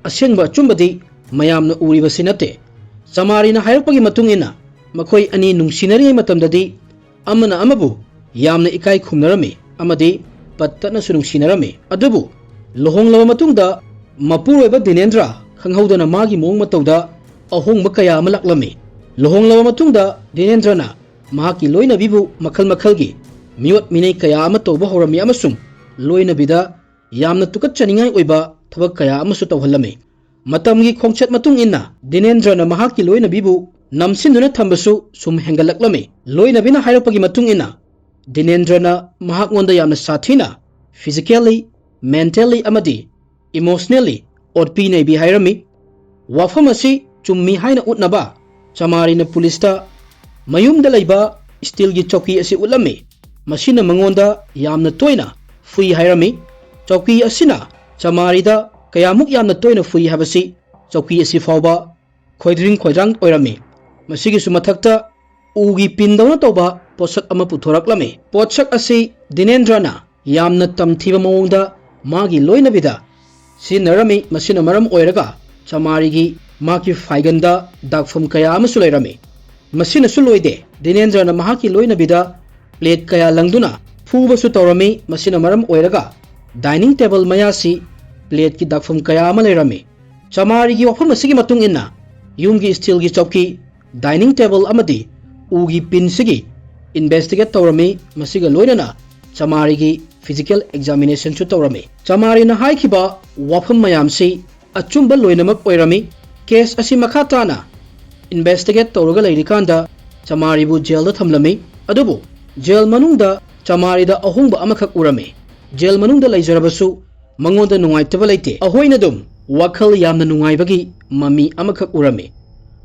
ꯑꯁꯦꯡꯕ ꯑꯆꯨꯝꯕꯗꯤ ꯃꯌꯥꯝꯅ ꯎꯔꯤꯕꯁꯤ ꯅꯠꯇꯦ꯫ ꯆꯃꯥꯔꯤꯅ ꯍꯥꯏꯔꯛꯄꯒꯤ ꯃꯇꯨꯡ ꯏꯟꯅ ꯃꯈꯣꯏ ꯑꯅꯤ ꯅꯨꯡꯁꯤꯅꯔꯤꯉꯩ ꯃꯇꯝꯗꯗꯤ ꯑꯃꯅ ꯑꯃꯕꯨ ꯌꯥꯝꯅ ꯏꯀꯥꯏ ꯈꯨꯝꯅꯔꯝꯃꯤ ꯑꯃꯗꯤ ꯄꯠꯇꯠꯅꯁꯨ ꯅꯨꯡꯁꯤꯅꯔꯝꯃꯤ꯫ ꯑꯗꯨꯕꯨ ꯂꯨꯍꯣꯡꯂꯕ ꯃꯇꯨꯡꯗ ꯃꯄꯨꯔꯣꯏꯕ ꯗꯤꯅꯦꯟꯗ꯭ꯔ ꯈꯪꯍꯧꯗꯅ ꯃꯥꯒꯤ ꯃꯑꯣꯡ ꯃꯇꯧꯗ ꯑꯍꯣꯡꯕ ꯀꯌꯥ ꯑꯃ ꯂꯥꯛꯂꯝꯃꯤ꯫ ꯂꯨꯍꯣꯡꯂꯕ ꯃꯇꯨꯡꯗ ꯗꯤꯅꯦꯟꯗ꯭ꯔꯅ ꯃꯍꯥꯛꯀꯤ ꯂꯣꯏꯅꯕꯤꯕꯨ ꯃꯈꯜ ꯃꯈꯜꯒꯤ ꯃꯤꯑꯣꯠ ꯃꯤꯅꯩ ꯀꯌꯥ ꯑꯃ ꯇꯧꯕ ꯍꯧꯔꯝꯃꯤ ꯑꯃꯁꯨꯡ ꯂꯣꯏꯅꯕꯤꯗ ꯌꯥꯝꯅ ꯇꯨꯀꯠꯆꯅꯤꯡꯉꯥꯏ ꯑꯣꯏꯕ ꯊꯕꯛ ꯀꯌꯥ ꯑꯃꯁꯨ ꯇꯧꯍꯜꯂꯝꯃꯤ꯫ ꯃꯇꯝꯒꯤ ꯈꯣꯡꯆꯠ ꯃꯇꯨꯡ ꯏꯟꯅ ꯗꯤꯅꯦꯟꯗ꯭ꯔꯅ ꯃꯍꯥꯛꯀꯤ ꯂꯣꯏꯅꯕꯤꯕꯨ ꯅꯝꯁꯤꯟꯗꯨꯅ ꯊꯝꯕꯁꯨ ꯁꯨꯝ ꯍꯦꯟꯒꯠꯂꯛꯂꯝꯃꯤ꯫ ꯂꯣꯏꯅꯕꯤꯅ ꯍꯥꯏꯔꯛꯄꯒꯤ ꯃꯇꯨꯡ ꯏꯟꯅ ꯗꯤꯅꯦꯟꯗ꯭ꯔꯅ ꯃꯍꯥꯛꯉꯣꯟꯗ ꯌꯥꯝꯅ ꯁꯥꯊꯤꯅ ꯐꯤꯖꯤꯀꯦꯜꯂꯤ, ꯃꯦꯟꯇꯦꯜꯂꯤ ꯑꯃꯗꯤ ꯏꯃꯣꯁꯅꯦꯜꯂꯤ ꯑꯣꯠꯄꯤ ꯅꯩꯕꯤ ꯍꯥꯏꯔꯝꯃꯤ꯫ ꯋꯥꯐꯝ ꯑꯁꯤ ꯆꯨꯝꯃꯤ ꯍꯥꯏꯅ ꯎꯠꯅꯕ ꯆꯃꯥꯔꯤꯅ ꯄꯨꯂꯤꯁꯇ ꯃꯌꯨꯝꯗ ꯂꯩꯕ ꯁ꯭ꯇꯤꯜꯒꯤ ꯆꯧꯀꯤ ꯑꯁꯤ ꯎꯠꯂꯝꯃꯤ, ꯃꯁꯤꯅ ꯃꯉꯣꯟꯗ ꯌꯥꯝꯅ ꯇꯣꯏꯅ ꯐꯨꯏ ꯍꯥꯏꯔꯝꯃꯤ꯫ ꯆꯧꯀꯤ ꯑꯁꯤꯅ ꯆꯃꯥꯔꯤꯗ ꯀꯌꯥꯃꯨꯛ ꯌꯥꯝꯅ ꯇꯣꯏꯅ ꯐꯨꯏ ꯍꯥꯏꯕꯁꯤ ꯆꯧꯀꯤ ꯑꯁꯤ ꯐꯥꯎꯕ ꯈꯣꯏꯗ꯭ꯔꯤꯡ ꯈꯣꯏꯗ꯭ꯔꯥꯡ ꯑꯣꯏꯔꯝꯃꯤ꯫ ꯃꯁꯤꯒꯤꯁꯨ ꯃꯊꯛꯇ ꯎꯒꯤ ꯄꯤꯟꯗꯧꯅ ꯇꯧꯕ ꯄꯣꯠꯁꯛ ꯑꯃ ꯄꯨꯊꯣꯔꯛꯂꯝꯃꯤ꯫ ꯄꯣꯠꯁꯛ ꯑꯁꯤ ꯗꯤꯅꯦꯟꯗ꯭ꯔꯅ ꯌꯥꯝꯅ ꯇꯝꯊꯤꯕ ꯃꯑꯣꯡꯗ ꯃꯥꯒꯤ ꯂꯣꯏꯅꯕꯤꯗ ꯁꯤꯖꯤꯟꯅꯔꯝꯃꯤ, ꯃꯁꯤꯅ ꯃꯔꯝ ꯑꯣꯏꯔꯒ ꯆꯃꯥꯔꯤꯒꯤ ꯃꯥꯒꯤ ꯐꯥꯏꯒꯟꯗ ꯗꯥꯛꯐꯝ ꯀꯌꯥ ꯑꯃꯁꯨ ꯂꯩꯔꯝꯃꯤ꯫ ꯃꯁꯤꯅꯁꯨ ꯂꯣꯏꯗꯦ, ꯗꯤꯅꯦꯟꯗ꯭ꯔꯅ ꯃꯍꯥꯛꯀꯤ ꯂꯣꯏꯅꯕꯤꯗ ꯄ꯭ꯂꯦꯠ ꯀꯌꯥ ꯂꯪꯗꯨꯅ ꯐꯨꯕꯁꯨ ꯇꯧꯔꯝꯃꯤ, ꯃꯁꯤꯅ ꯃꯔꯝ ꯑꯣꯏꯔꯒ ꯗꯥꯏꯅꯤꯡ ꯇꯦꯕꯜ ꯃꯌꯥꯁꯤ ꯄ꯭ꯂꯦꯠꯀꯤ ꯗꯥꯛꯐꯝ ꯀꯌꯥ ꯑꯃ ꯂꯩꯔꯝꯃꯤ꯫ Chamari wafam asigi matung inna yumgi steel gi chowki dining table amadi ugi pin sigi investigate tawrami masiga loinana Chamari gi physical examination chu tawrami. Chamari na haikiba wafam mayamsi achumba loinamak oirami case asi makhatana investigate tawraga lairikanda Chamari bu jail da thamlami adubu jail manungda Chamari da ahungba amakhak urami. Jail manungda laijarabasu mangonda nungaitaba laite ahoina dum wakhal yamna nungaibagi mami amakhak urami.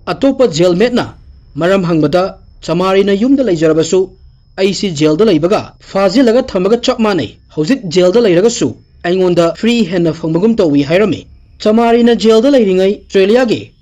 Atopa jailmate na maram hangbada Chamari na yumda laijarabasu aisi jail da laibaga fazilaga thamaga chap manai hojik jail da lairagasu aingonda free henna phangmagum tawi hairami. Chamari na jail da lairingai Australia gi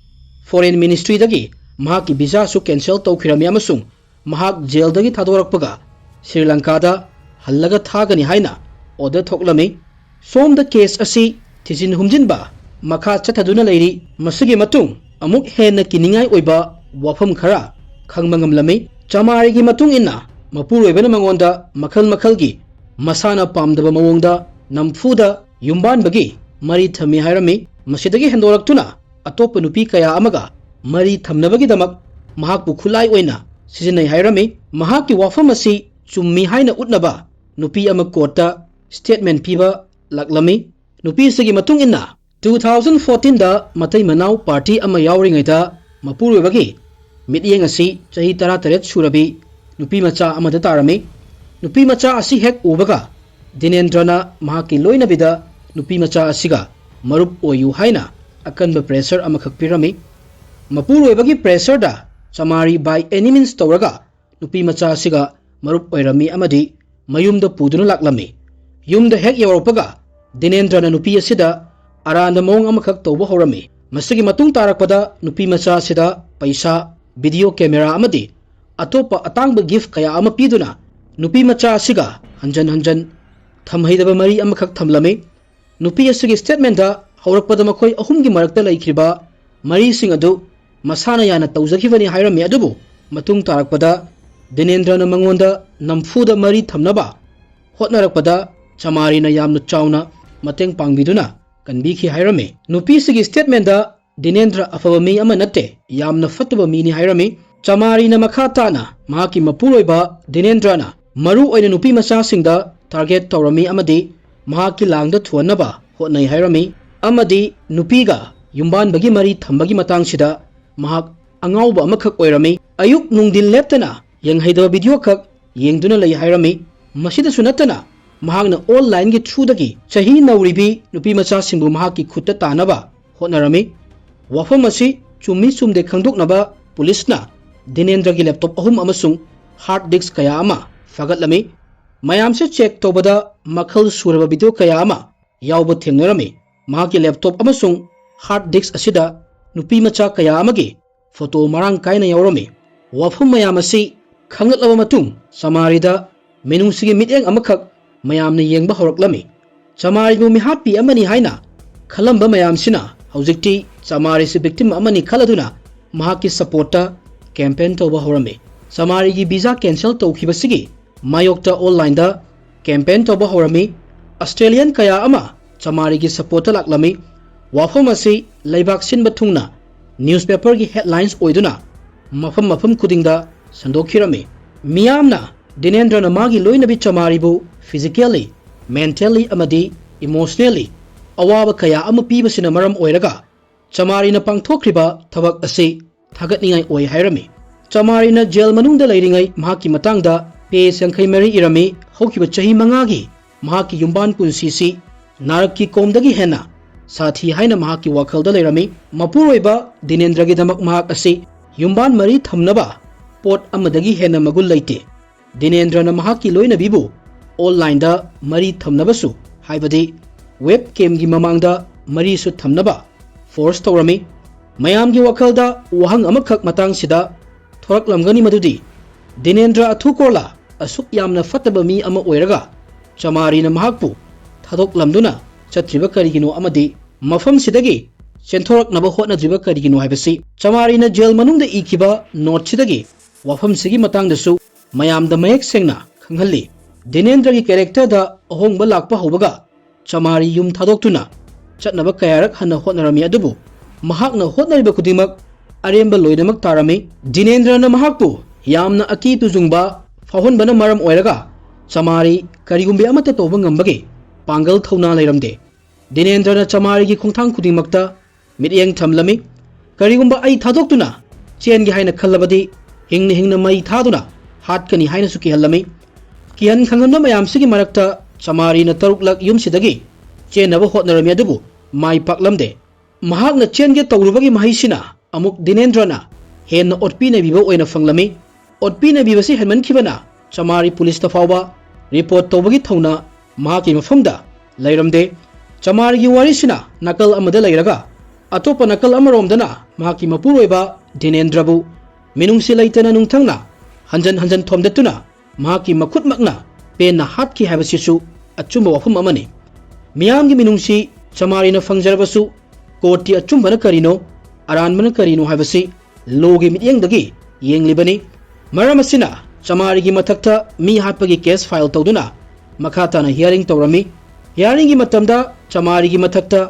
foreign ministry dagi mahaki visa su cancel tawkhirami amasung mahak jail dagi thadorakpaga Sri Lanka da hallaga thagani haina order thoklami. Som the case asi tijin humjinba makha chathaduna leiri masigi matung amuk henna kiningai oiba wafam khara khangmangamlami. Chamari gi matung inna mapuroibana mangonda makhal makhal gi masana pamdaba mawongda namfuda yumban bagi mari thami hairami. Masidagi hendoraktuna atopa nupi kaya amaga mari thamnabagi damak mahakpu khulai oina sizinai hairami. Mahaki wafam asi chummi haina utnaba nupi ama kota statement piba laklami. Nupi sigi matung inna 2014 da matai manau party ama yawringai da mapuroibagi mityeng asi chahi 13 surabi nupi macha amada tarami. Nupi macha asi hek ubaga Dinendrana mahaki loinabida nupi macha asiga marup oyu haina akanba pressure amakhak pirami. Mapuroibagi pressure da Chamari by any means tawraga nupi macha asiga marup oirami amadi mayumda puduna laklami. Yumda hek yawropaga Dinendrana nupi asida aranda mong amakhak tawba horami. Masigi matung tarakpada nupi macha asida paisa video camera amadi atopa atangba gift kaya ama piduna nupi macha asiga hanjan hanjan thamhaidaba mari amakhak thamlami. Nupi asigi statement da haurakpada makhoi ahumgi marakta laikriba mari sing adu masana yana tawjakibani hairami adubu matung tarakpada Dinendrana mangonda namfuda mari thamnaba hotnarakpada Chamari na yamna chawna mateng pangbiduna kanbikhi hairami. Nupi sigi statement da Dinendra afaba mi ama natte yamna fataba mi ni hairami. Chamari na makhatana mahaki mapuroiba Dinendrana maru oina nupi macha singda target tawrami amadi mahaki langda thuanaba hotnai hairami. Amadi nupiga yumban bagi mari thambagi matangsida mahak angauba amakhak oirami. Ayuk nungdil leptana yanghaidaba video khak yengduna lai hairami. Masida sunatana mahakna online gi through dagi chahi nauribi nupi macha singbu mahaki khutta tanaba hotnarami. Wafam asi chummi chumde khangdoknaba police na Dinendra gi laptop ahum amasung hard disk kaya ama fagatlami. Mayam se check tobada makhal suraba video kaya ama yawba thengnarami. Mahaki laptop amasung hard disk asida nupi macha kaya amagi photo marang kaina yawrami. Wafam mayam asi khangatlaba matung Chamari da menungsigi mityeng amakhak mayamna yengba horaklami. Chamari bu mihapi amani haina khalamba mayam sina hojikti Chamari si victim amani khaladuna mahaki supporta campaign tawba horami. Chamari gi visa cancel tawkhibasigi mayokta online da campaign tawba horami. Australian kaya ama Chamari gi supporta laklami. Wafam asi laibak sinba thungna newspaper gi headlines oiduna mafam mafam kudingda sandokhirami. Miyamna Dinendrana magi loinabi Chamari bu physically, mentally amadi emotionally awaba kaya ama pibasina maram oiraga Chamari na pangthokriba thabak asi thagatningai oi hairami. Chamari na jail manungda lairingai mahaki matangda page yankhai mari irami hokiba chahi mangagi mahaki yumban punsisi naraki komdagi hena sathi haina mahaki wakhalda lairami. Mapuroiba Dinendragi damak mahak asi yumban mari thamnaba pot amadagi hena magul laite. Dinendrana mahaki loinabibu online da mari thamnabasu haibadi webcam gi mamangda mari su thamnaba force tawrami. Mayam gi wakhalda wahang amakhak matang sida thoraklamgani madudi Dinendra athukorla asuk yamna fataba mi ama oiraga Chamari na mahakpu thadoklamduna chatriba karigino amadi mafam sidagi chentoraknaba hotnadriba karigino haibasi. Chamari na jail manungda ikiba note sidagi wafam sigi matangdasu mayamda mayek sengna khanghalli. Dinendra gi character da ahongba lakpa hobaga Chamari yum thadoktuna चटनब कयारक हन्ना होटनरमी अदुबु महाकना होटनरिबा खुदिमक अरेंबा लोइनमक तारमी दिनेंद्रना महाकपु यामना अकी तुजुंगबा फाहोनबना मरम ओइरगा चमारी करिगुंबे अमता तोबा ngambage Pongal थौना लेरमदे दिनेंद्रना चमारी की खोंथांग खुदिमकता मित्येंग थमलमी करिगुंबा आई थादोक्तुना चेनगी हाइना खल्लबदी हिंगना मई थादुना हाटकनी हाइना सुकी हल्लमी किहन खंगन मयामसिगी मरक्ता चमारीना तरुकलक युमसिदगी चेनब होटनरमी अदुबु माई पाकलमदे महाकना चेनगे तौरुबगी महिसिना अमुक दिनेंद्रना हेन ओटपीनबीबा ओइना फंगलमी ओटपीनबीबसी हेनमनखिबना चमारी police तफावबा report तौबगी थौना महाकी मफमदा लैरमदे चमारी वारीसिना नकल अमदा लैरगा अतोप नकल अमरोमदना महाकी मपुरोइबा दिनेंद्रबु मिनुंगसि लैतना नुंगथंगना हंजन हंजन थोमदतुना महाकी मखुटमकना पेना हाटकी हाबसिसु अचुंबा वफम अमनि मियामगी मिनुंगसि चमारीना फंगजरबसु कोर्टि अचुंबना करिनो अरानबना करिनो हाबसि लोगी मित्येंगदगी येंगलिबनि मरमसिना चमारीगी मथक्ता मी हाटपगी केस फाइल तौदुना मखाताना हियरिंग तौरमी हियरिंगी मतमदा चमारीगी मथक्ता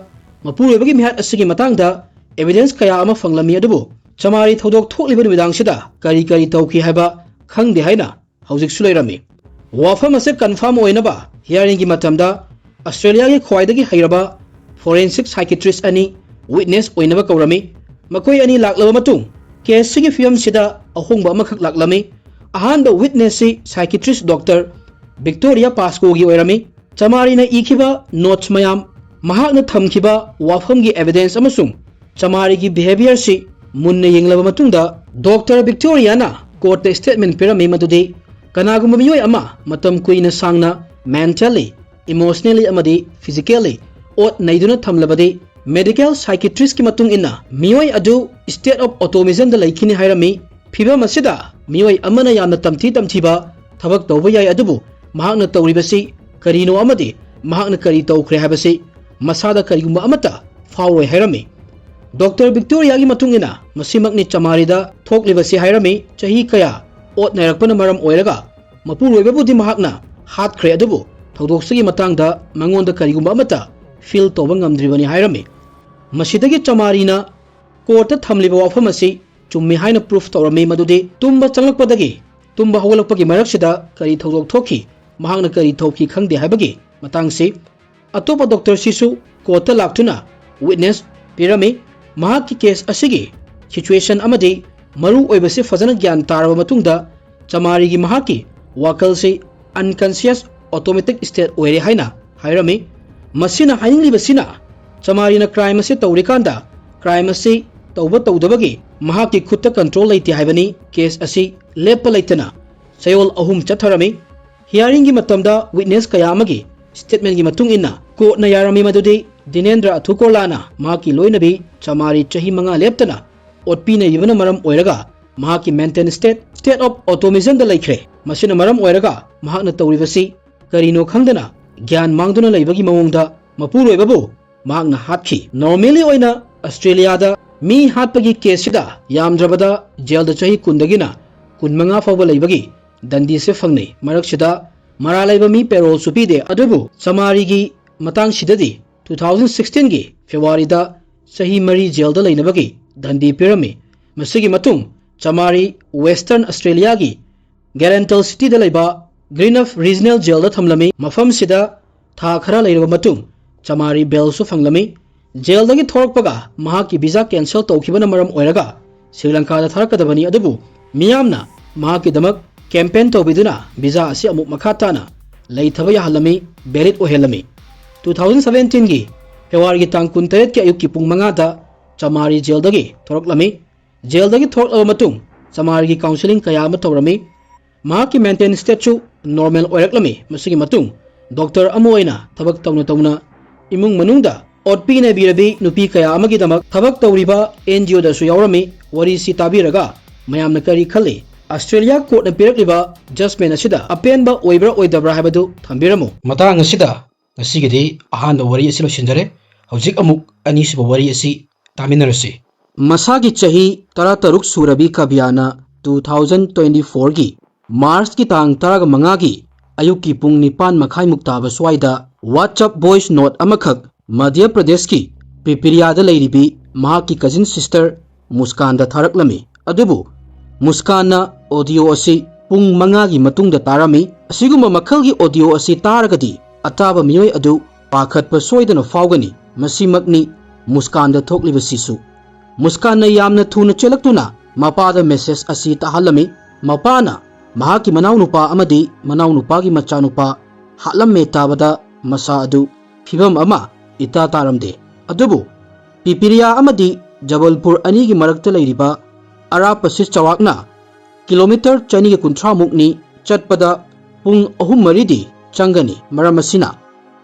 मपुरोइबगी मिहाट असिगी मतंगदा एविडेंस कया अमा फंगलमी अदुबु चमारी थौदोक थोकलिबा निदांगसिदा करी करी तौकी हाइबा खंगदे हाइना हौजिकसु लैरमी वाफम असे कन्फर्म ओइनबा हियरिंगी मतमदा ऑस्ट्रेलिया की ख्वाइदगी हैरबा फोरेंसिक साइकिट्रिस्ट अनि विटनेस ओइनबा कौरमी मकोई अनि लाक्लबा मतुंग केस सिगी फियम सिदा अहोंबा अमखक लाक्लमी अहानबा विटनेस सि साइकिट्रिस्ट डॉक्टर विक्टोरिया पास्कोगी ओइरमी चमारीना इखिबा नोट्स मयाम महाकना थमखिबा वाफमगी एविडेंस अमसुंग चमारीगी बिहेवियर सि मुन्ना येंगलबा मतुंगदा डॉक्टर विक्टोरियाना कोर्ट स्टेटमेंट पिरमी मदुदि कनागुंबा मियोय अमा मतम कुइना सांगना मेंटली इमोशनली अमदी फिजिकली ओट नैदुना थमलबदी मेडिकल साइकिट्रिस्ट की मतुंग इन्ना मियोय अदु स्टेट ऑफ ऑटोमिजम द लैखिनि हाइरमी फिबम असिदा मियोय अमना यामना तमथिबा थबक तौबा याय अदुबु महाकना तौरिबसि करिनो अमदी महाकना करि तौख्रे हाबसि मसादा करिगुंबा अमता फावरोय हाइरमी डॉक्टर विक्टोरिया की मतुंगिना मसिमकनि चमारीदा थोकलिबसि हाइरमी चही कया ओट नैरकपना मरम ओइरगा मपुरोइबबुदि महाकना हाटख्रे अदुबु थौदोक्सगी मतंगदा मंगोंदा करिगुंबा अमता फील तौबा ngamdribani हाइरमी मसिदगी चमारीना कोर्ट थमलिबा वाफम असि चुम्मी हाइना प्रूफ तौरमी मदुदि तुम्बा चंगलकपदगी तुम्बा हौगलकपगी मरकसिदा करी थौदोक थोखि महाकना करी थौखि खंगदे हाइबगी मतंगसि अतोपा डॉक्टर सिसु कोर्ट लाक्तुना विटनेस पिरमी महाकी केस असिगी सिचुएशन अमदी मरु ओइबसि फजन ज्ञान तारबा मतुंगदा चमारीगी महाकी वाकलसि अनकॉन्शियस ऑटोमेटिक स्टेट ओइरे हाइना हाइरमी मसिना हाइंगलिबसिना चमारीना क्राइम असे तौरिकांदा क्राइम असे तौबा तौदबगी महाकी खुत्ता कंट्रोल लैते हाइबनी केस असी लेप लैतना सयोल अहुम चथरमी हियरिंग की मतमदा विटनेस कयामगी स्टेटमेंट की मतुंग इन्ना कोर्टना यारमी मदुदि दिनेंद्र अथुकोलाना महाकी लोइनबी चमारी चही मंगा लेपतना ओटपीना यबना मरम ओइरगा महाकी maintain state of automatism the लैख्रे मसिना मरम ओइरगा महाकना तौरिबसि करिनो खंगदना ज्ञान मांगदुना लैबगी मवोंगदा मपुरोइबबु महाकना हाटखि नॉर्मली ओइना ऑस्ट्रेलियादा मी हाटपगी केससिदा यामद्रबदा जेलदा चही कुंदगिना कुनमंगा फावबा लैबगी दंदी से फंगनै मरकसिदा मरा लैबा मी पेरोल सुपीदे अदुबु चमारीगी मतंग सिददी 2016 की फेब्रुआरीदा सही मरी जेलदा लैनबगी दंदी पिरमी मसिगी मतुंग चमारी वेस्टर्न ऑस्ट्रेलिया की गैरेंटल सिटी दा लैबा ग्रीनफ रीजनल जेल दा थमलमी मफम सिदा था खरा लैरबा मतुंग चमारी बेलसु फंगलमी जेल दगी थोरकपगा महाकी वीजा कैंसल तौखिबना मरम ओइरगा श्रीलंका दा थरकदबनी अदुबु मियामना महाकी दमक कैंपेन तौबिदुना वीजा असि अमुक मखाताना लैथबा याहलमी बेरिट ओहेलमी 2017 की फेब्रुआरी तांग 29 के अयुक की पुंग 5 दा चमारी जेल दगी थोरकलमी जेल दगी थोरकलबा मतुंग चमारी की काउंसलिंग कया अमा तौरमी महाकी मेंटेन स्टेटसु नॉर्मल ओइरकलमी मसिगी मतुंग डॉक्टर अमा ओइना थबक तौना इमुंग मनुंगदा ओटपीना बिरबी नुपी कया अमगी दमक थबक तौरिबा एनजीओ दसु यावरमी वरी सि ताबिरगा मयामना करी खल्ली ऑस्ट्रेलिया कोर्ट न पिरकलिबा जजमेंट असिदा अपेनबा ओइब्रा ओइदब्रा हाबदु थंबिरमु मतंग असिदा ngasiगidi ahanda wari asi losinjare hojik amuk anisiba wari asi taminarasi masagi chahi 16 surabi kabiana 2024 gi मार्च की तांग 15 की अयुक की पुंग 9 मखाई मुक्ताब स्वाइदा WhatsApp voice note अमखक Madhya Pradeshki Pipiriyada leiribi mahakki cousin sister Muskanda tharaklami adubu Muskanna audio asi pung mangagi matungda tarami asiguma makhalgi audio asi taragadi ataba miyoi adu pakhatpa soidana fawgani masimakni Muskanda thokliba sisu Muskanna yamna thuna chelaktuna mapada message asi tahalami mapana mahaki manaunupa amadi manaunupagi machanupa halamme tabada masa adu phibam ama ita taramde adubu Pipiriya amadi Jabalpur anigi marakta leiriba arapa sis chawakna kilometer chani kunthra mukni chatpada pung ahum maridi changani maramasina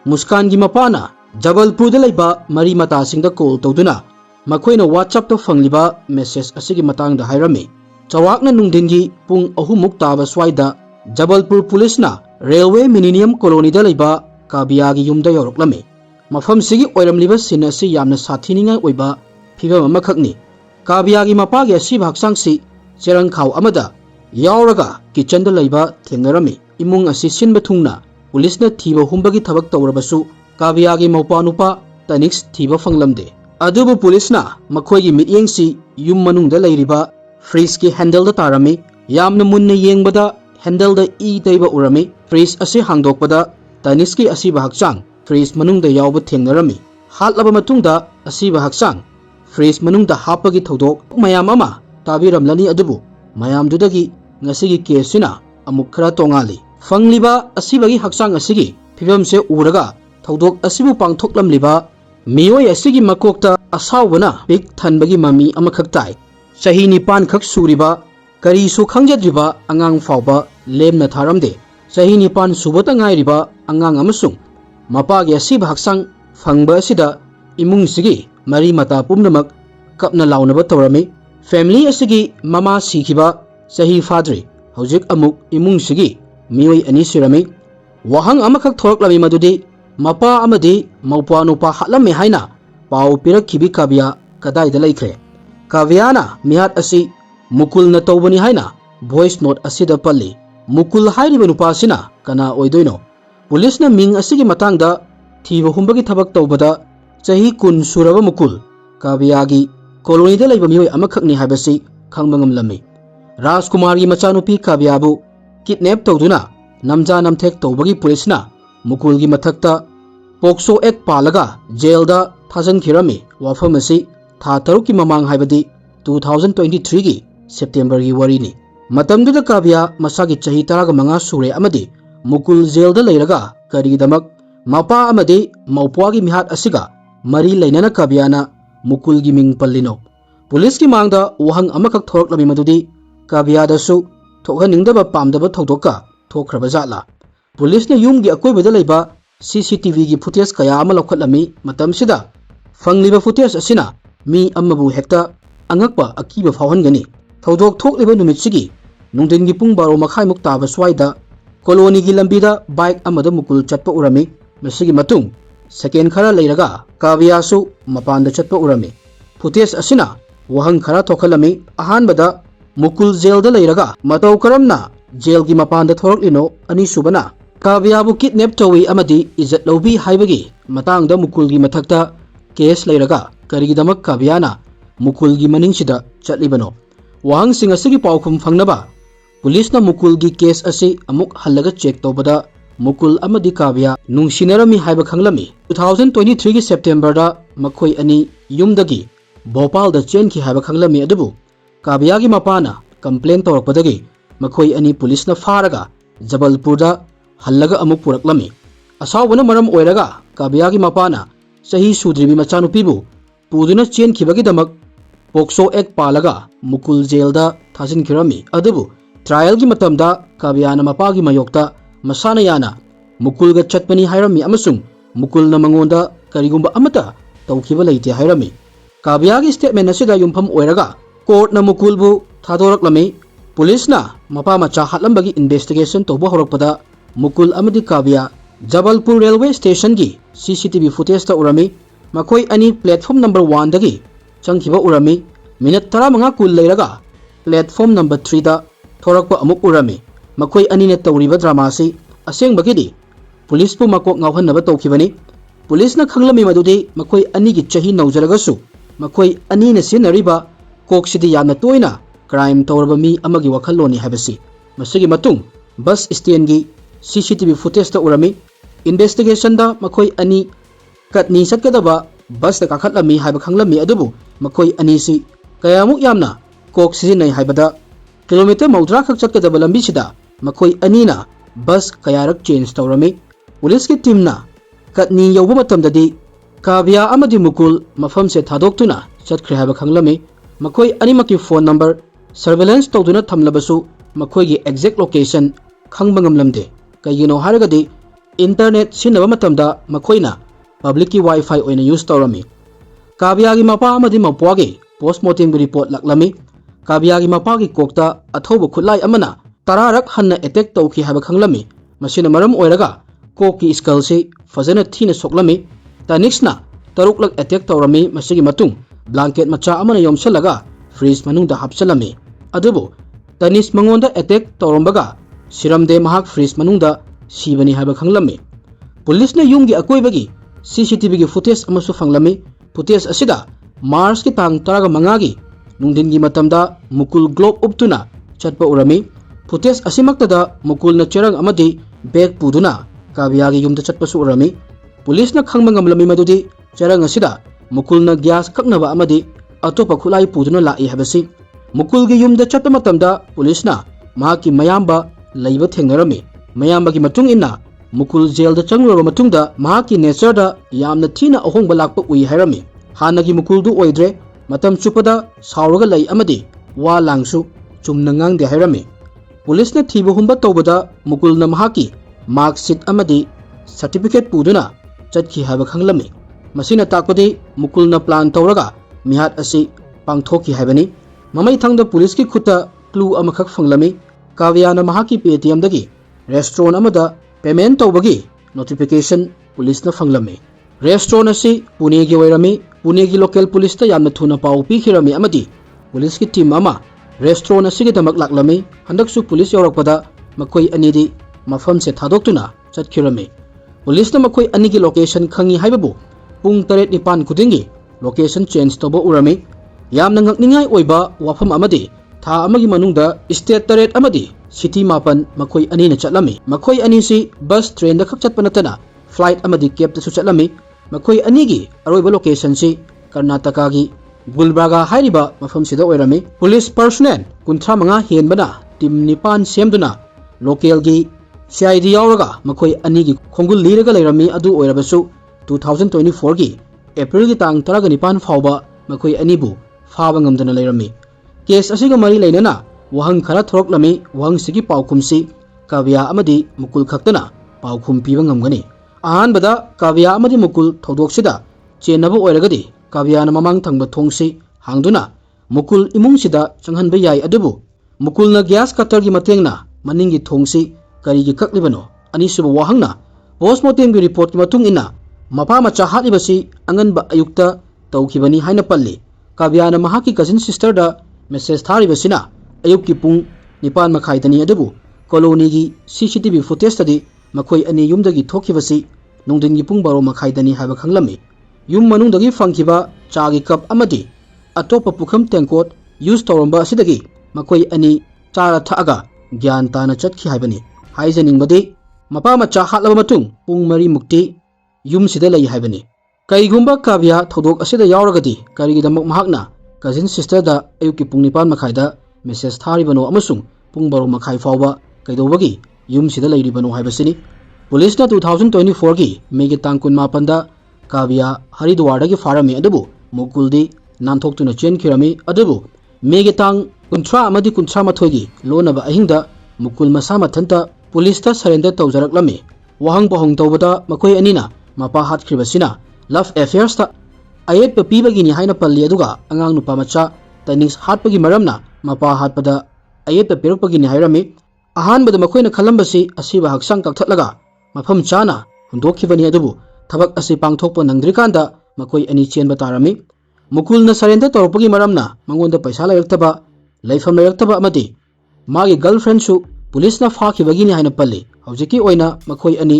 Muskan gi mapana Jabalpur da leiba mari mata singda call tawduna makhoina WhatsApp to fangliba message asigi matang da hairami chawakna nungdingi pung ahumuk taba swaida Jabalpur police na railway millennium colony da leiba Kabiya gi yumda yoroklami mafam sigi oiramliba sin asi yamna sathininga oiba phibam amakhakni Kabiya gi mapagi asi bhaksangsi cherang khaw amada yauraga kitchen da leiba thengnarami imung asi sinba thungna police na thiba humbagi thabak tawrabasu Kabiya gi maupanupa Tanix thiba fanglamde adubu police na makhoigi mityengsi yum manungda leiriba freeze ki handle da tarami yamna munna yengbada handle da e taiba urami freeze asi hangdokpada Tanix ki asi bhaksang freeze manungda yawba thengnarami hatlaba matungda asi bhaksang freeze manungda hapagi thodok mayam ama tabiramlani adubu mayam dudagi ngasigi case sina amuk khara tongali fangliba asibagi haksang asigi phibam se uraga thodok asibu pangthoklamliba miyoi asigi makokta asawbana big thanbagi mami amakhak tai chahi nipan khak suriba kari su khangjadriba angang fawba lemna tharamde chahi nipan subata ngairiba angang amasung mapagi asiba haksang fangba asida imung sigi mari mata pumnamak kapna launaba tawrami family asigi mama sikhiba chahi fadri hojik amuk imung sigi miyoi ani sirami wahang amakhak thoraklami madudi mapa amadi maupa nupa hatlame haina pau pirakhibi Kabiya kadai da laikre Kabiyana mihat asi mukul na tawbani haina voice note asida palli mukul hairiba nupa sina kana oidoino police na ming asigi matangda thiba humbagi thabak tawbada chahi kun suraba mukul Kabiya gi colony da laiba miyoi amakhakni haibasi khangmangam lami Rajkumar gi machanupi Kabiya bu kidnap tawduna namja namthek tawbagi police na mukul gi mathakta Pokso Act palaga jail da thajan khirami wafam asi tha taruk ki mamang haibadi 2023 gi September gi warini matamdu da Kabiya masagi chahi taraga manga sure amadi mukul jail da leiraga kari damak mapa amadi maupwa gi mihat asiga mari leinana Kabiya na mukul gi ming pallino police ki mangda wahang amakak thorak lami madudi Kabiya da su thokhaningdaba pamdaba thodokka thokraba jatla police na yum gi akoibada leiba CCTV gi footage kaya ama lokhatlami matamsida fangliba footage asina mi amabu hekta angakpa akiba fawhangani thodok thokliba numitsigi nungdin gi pung 12 makhai muk taba swaida colony gi lambida bike amada mukul chatpa urami masigi matung second khara leiraga Kabiya su mapanda chatpa urami footage asina wahang khara thokhalami ahanbada mukul jail da leiraga matau karamna jail gi mapanda thoraklino ani subana Kabiya bu kidnap tawi amadi izat lobi haibagi matangda mukul gi mathakta case leiraga karigidamak Kabiya na mukul gi maningsida chatlibano wahang singa sigi pawkhum fangnaba police na mukul gi case asi amuk hallaga check tawbada mukul amadi Kabiya nungsinarami haiba khanglami 2023 gi September da makhoi ani yumdagi Bhopal da chenki haiba khanglami adubu Kabiya gi mapana complain tawrakpadagi makhoi ani police na faraga Jabalpur da hallaga amuk puraklami asawbana maram oiraga Kabiya gi mapana chahi sudribi machanupibu puduna chenkhibagi damak Pokso Act palaga mukul jail da thajin khirami adubu trial gi matamda Kabiya na mapagi mayokta masana yana mukul ga chatpani hairami amasung mukul na mangonda karigumba amata tawkhiba leite hairami Kabiya gi statement asida yumpham oiraga court na mukul bu thadoraklami police na mapa macha hatlambagi investigation tawba horakpada mukul amadi Kabiya Jabalpur railway station gi CCTV footage ta urami makhoi ani platform number 1 dagi changkhiba urami minute 15 kul leiraga platform number 3 da thorakpa amuk urami makhoi ani ne tawriba drama si asengbagidi police pu makok ngawhannaba tawkhibani पुलिसना खंगलमी मदुदि मखोई अनिगी चही नौजरगसु मखोई अनीना सिनरिबा कोक्सिदि यामना तोइना crime तौरबा मी अमगी वखल्लोनी हाबसी मसिगी मतुंग bus stand की CCTV footage ता उरमी investigation दा मखोई अनी कटनी सत्कदबा बस ता काखतलमी हाइबा खंगलमी अदुबु मखोई अनीसी कयामुक यामना Coke सिजिनै हाइबदा kilometre 30 खक चटकदबा लंबीसिदा मखोई अनीना bus कयारक चेंज तौरमी पुलिस की टीम ना कटनी यौबा मतमददी काव्या अमदी मुकुल मफम से थादोक्तुना चटख्रे हाइबा खंगलमी मखोई अनिमकी फोन नंबर सर्वेलेंस तौदुना थमलबसु मखोई की एग्जैक्ट लोकेशन खंगबा ngamlamde कईगिनो हारगदी इंटरनेट सिनबा मतमदा मखोइना पब्लिक की वाईफाई ओइना यूज तौरमी काव्या की मपा अमदी मपवागे पोस्टमार्टम की रिपोर्ट लक्लमी काव्या की मपा की कोकता अथौब खुलाई अमना तरारक हन्ना अटैक तौखी हाबा खंगलमी मसिना मरम ओइरगा कोक की स्कल से फजन थीना सोकलमी तनिक्सना तरुकलक अटैक तौरमी मसिगी मतुंग ब्लैंकेट मचा अमना योमसलगा फ्रीज मनुंगदा हापसलमी अदुबो तनिस मंगोंदा अटैक तौरमबगा सिरमदे महाक फ्रीज मनुंगदा सीबनी हाबा खंगलमी पुलिस ने यूम की अकोइबगी CCTV की फुटेज अमसु फंगलमी फुटेज असिदा मार्च की तांग 15 की नुंदिन की मतमदा मुकुल ग्लोब उपतुना चटपा उरमी फुटेज असिमक्तदा मुकुल न चरंग अमदी बैग पुदुना काव्या की यूमदा चटपसु उरमी पुलिस न खंगबा ngamlami मदुदी चरंग असिदा मुकुल न ग्यास खकनबा अमदी अतोपा खुलाई पुदुना लाई हाबसी मुकुल की यूमदा चटपा मतमदा पुलिस ना महाकी मयाम्बा लैबा थेंगरमी मयाम्बा की मतुंग इन्ना मुकुल जेल दा चंगरबा मतुंगदा महाकी नेचर दा यामना थीना अहोंगबा लाकपा उई हायरमी हानगी मुकुल दु ओइद्रे मतम चुपदा सावरगा लै अमदी वा लांगसु चुमना ngang हायरमी पुलिस ने थीबा हुंबा तौबदा मुकुल न महाकी मार्कशीट अमदी सर्टिफिकेट पुदुना चटखी हाबा खंगलमी मसिना ताकपदी मुकुल न प्लान तौरगा मिहात असि पांगथोकी हाबनी ममै थंगदा पुलिस की खुता क्लू अमखक फंगलमी काव्या न महाकी Paytm दगी रेस्टोरेंट अमदा पेमेंट तौबगी नोटिफिकेशन पुलिस न फंगलमी रेस्टोरेंट असि पुणे की ओइरमी पुणे की लोकल पुलिस ता यामना थुना पाउ पीखिरमी अमदी पुलिस की टीम अमा रेस्टोरेंट असि की दमक लाक्लमी हंदकसु पुलिस यौरकपदा मखोई अनीदी मफम से थादोक्तुना चटखिरमी पुलिस न मखोई अनी की लोकेशन खंगी हाइबबु पुंग 8-9 खुदिंगी लोकेशन चेंज तौबा उरमी यामना ngakningai oiba wafam amadi tha amagi manungda state 8 amadi city 9 makhoi ani na chatlami makhoi ani si bus train da khak chatpa natana flight amadi cab ta su chatlami makhoi ani gi aroiba location si Karnataka gi Gulbarga hairiba mafam sida oirami police personnel 35 henbana team 9 semduna local gi CID yauraga makhoi ani gi khongul liraga leirami adu oirabasu 2024 gi April gi tang 19 fauba makhoi ani bu फाबा ngamdana leirami case असिगा मरी लेनना वहंग खरा थोरकलमी वहंग सिगी पाउखुमसी काव्या अमदी मुकुल खक्तना पाउखुम पीबा ngamgani अहानबदा Kavya अमदी मुकुल थौदोक्सिदा चेनबा ओइरगदी काव्याना ममांग थंगबा थोंगसी हांगदुना मुकुल इमुंगसिदा चंगहनबा याय अदुबु मुकुलना gas cutter की मतेंगना मनिंगी थोंगसी करिगी खक्लिबनो अनिसुबा वहंगना पोस्टमार्टम की रिपोर्ट की मतुंग इना मपा मचा हालिबसी अंगनबा अयुक्ता तौखिबनी हाइना पल्ली काव्याना महाकी कजिन सिस्टर दा मेसेज थारिबसिना अयुक की पुंग 9 मखाइदनी अदुबु कॉलोनी की CCTV फुटेज तदी मखोई अनी युमदगी थोखिबसी नोंदिन की पुंग 12 मखाइदनी हाबा खंगलमी युम मनुंदगी फंखिबा चागी कप अमदी अतोप पुखम टेंकोट यूज तौरंबा असिदगी मखोई अनी चारा थागा ज्ञान ताना चटखी हाइबनी हाइजनिंगबदी मपा मचा हालबा मतुंग पुंग 3 मुक्ति युम सिदा लई हाइबनी कईगुंबा काव्या थौदोक असिदा यावरगदी करिगिदमक महाकना कजिन सिस्टर दा अयुकी पुंग 9 मखाइदा मेसेज थारिबनो अमसुंग पुंग 12 मखाइ फावबा कइदौबगी युम सिदा लैरिबनो हाइबसिनी पुलिस ना 2024 की मेगी तांग 19 दा काव्या हरिद्वारदगी फारमी अदुबु मुकुलदी नानथोक्तुना चेनखिरमी अदुबु मेगी तांग 19 अमदी 19 की लोनबा अहिंगदा मुकुल मसा मथंता पुलिस ता सरेंडर तौजरकलमी वहंग पहंग तौबदा मखोई अनिना मपा हातखिरबसिना लव अफेयर्स ता अयेप पीबगिनी हाइना पल्ली अदुगा अंगांग नुपा मचा तनिस हाटपगी मरमना मपा हाटपदा अयेप पेरपगिनी हाइरमी अहानबदा मखोइना खलंबसी असिबा हक्संग कक्थटलगा मफम चाना हुंदोखिबनी अदुबु थबक असि पांगथोकप नंद्रिकांदा मखोइ अनी चेनबा तारमी मुकुलना सरेंडर तौरपगी मरमना मंगोंदा पैसा लैरक्तबा लैफम लैरक्तबा अमदी मागी गर्लफ्रेंड सु पुलिसना फाखिबगिनी हाइना पल्ली हौजिकी ओइना मखोइ अनी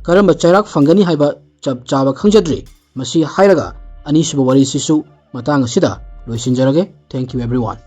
करम चैराक फंगनी हाइबा ꯆꯞ ꯆꯥꯕ ꯈꯪꯖꯗ꯭ꯔꯤ ꯃꯁꯤ ꯍꯥꯏꯔꯒ ꯑꯅꯤꯁꯨꯕ ꯋꯥꯔꯤꯁꯤꯁꯨ ꯃꯇꯥꯡ ꯑꯁꯤꯗ ꯂꯣꯏꯁꯤꯟꯖꯔꯒꯦ ꯊꯦꯡꯛ ꯌꯨ एवरीवन।